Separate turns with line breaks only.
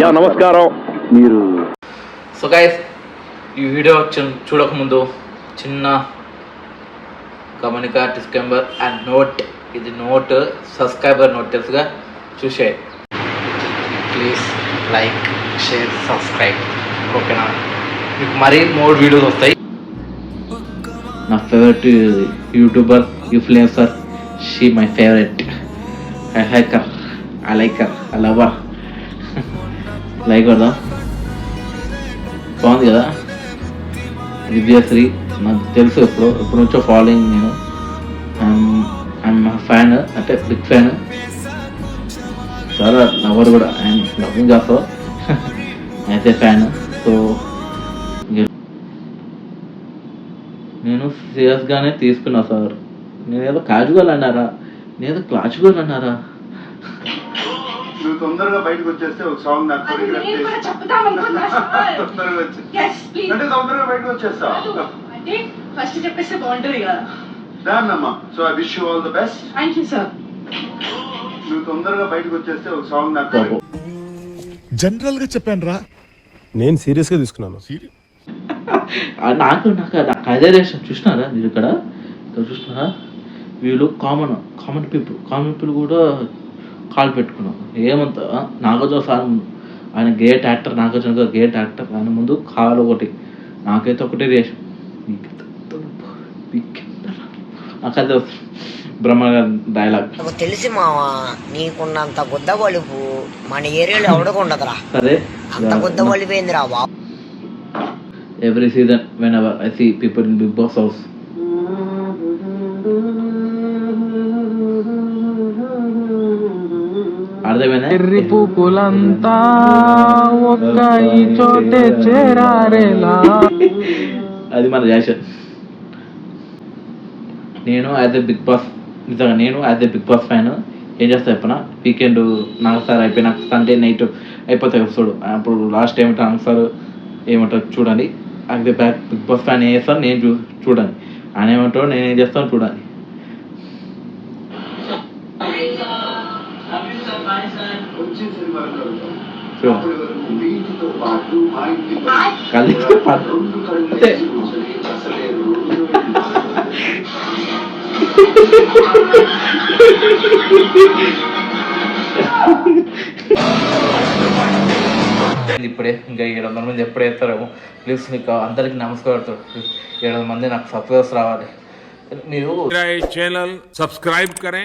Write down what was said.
అయ్యా నమస్కారం. మీరు
సో గైస్, ఈ వీడియో చూడకముందు చిన్న గమనిక, డిస్క్లైమర్ అండ్ నోట్. ఇది నోట్, సబ్స్క్రైబర్ నోట్ తెలుసుగా, చూసే ప్లీజ్ లైక్, షేర్, సబ్స్క్రైబ్. ఓకేనా? మీకు మరీ మోర్ వీడియోస్ వస్తాయి. నా favourite YouTuber, influencer, she my favourite. I like her, I love her. Like కదా, బాగుంది కదా. విద్యాశ్రీ నాకు తెలుసు, ఎప్పుడు నుంచో ఫాలోయింగ్. నేను ఐఎమ్ ఫ్యాన్, అంటే బిగ్ ఫ్యాన్, చాలా లవర్ కూడా. ఐఎమ్ లవింగ్ ఆల్సో అయితే ఫ్యాన్. సో నేను సీరియస్గానే తీసుకున్నా సార్. నేనేదో క్యాజువల్ అన్నారా, నేనేదో క్లాజువల్ అన్నారా?
నువ్వు తొందరగా బయటకు వచ్చేస్తే ఒక సాంగ్ నాకు కొరియోగ్రాఫ్ చేసి తొందరగా బయటకు వచ్చేస్తా
అంటే ఫస్ట్ చెప్పేస్తే బాగుంటుంది కదా.
దాన్నమ్మా. So I wish you all the best.
Thank you sir.
నువ్వు తొందరగా బయటకు వచ్చేస్తే ఒక సాంగ్ నాకు
జనరల్ గా చెప్పాను రా,
నేను సీరియస్ గా తీసుకున్నాను.
నాకు అదే రేషన్. చూసినారా మీరు? ఇక్కడ చూసినారా? వీళ్ళు కామన్ పీపుల్ కూడా కాల్ పెట్టుకున్నాం. ఏమంతా నాగార్జున సార్ ముందు, ఆయన గ్రేట్ యాక్టర్, నాగార్జున గారు గ్రేట్ యాక్టర్. ఆయన ముందు కాల్ ఒకటి, నాకైతే ఒకటే రేషన్. నాకైతే బ్రహ్మ డైలాగ్
తెలిసి మావా, నీకున్నంత గుద్ద బలుపు మన ఏరియాలో ఎవడకుండదురా.
సరే,
అంత గుద్ద బలిపోయిందిరా బాబు.
Every season whenever I see people in Big Boss house, అర్థమైనా?
ఎర్రి పూపులంతా ఒక్క ఈ చోటే చేరారేలా.
అది మన రియాక్షన్. నేను యాజ్ ఎ బిగ్ బాస్, నిజంగా నేను as a big boss fan. ఏం చేస్తా చెప్పనా, వీకెండ్ నాకు సార్ అయిపోయినా సండే నైట్ అయిపోతాయి ఎపిసోడ్. అప్పుడు లాస్ట్ ఏమిటో నాకు సార్ ఏమంటారు చూడండి. అది బిగ్ బాస్ ఫ్యాన్ ఏం చేస్తాను నేను చూడండి, ఆయన ఏమంటాడు నేను ఏం చేస్తాను చూడండి. ఇప్పుడే ఇంకా 700 మంది ఎప్పుడు వేస్తారేమో. ప్లీజ్ మీకు అందరికి నమస్కారం. 700 మంది నాకు సబ్స్క్రైబర్స్ రావాలి. మీరు
ఛానల్ సబ్స్క్రైబ్ కरें.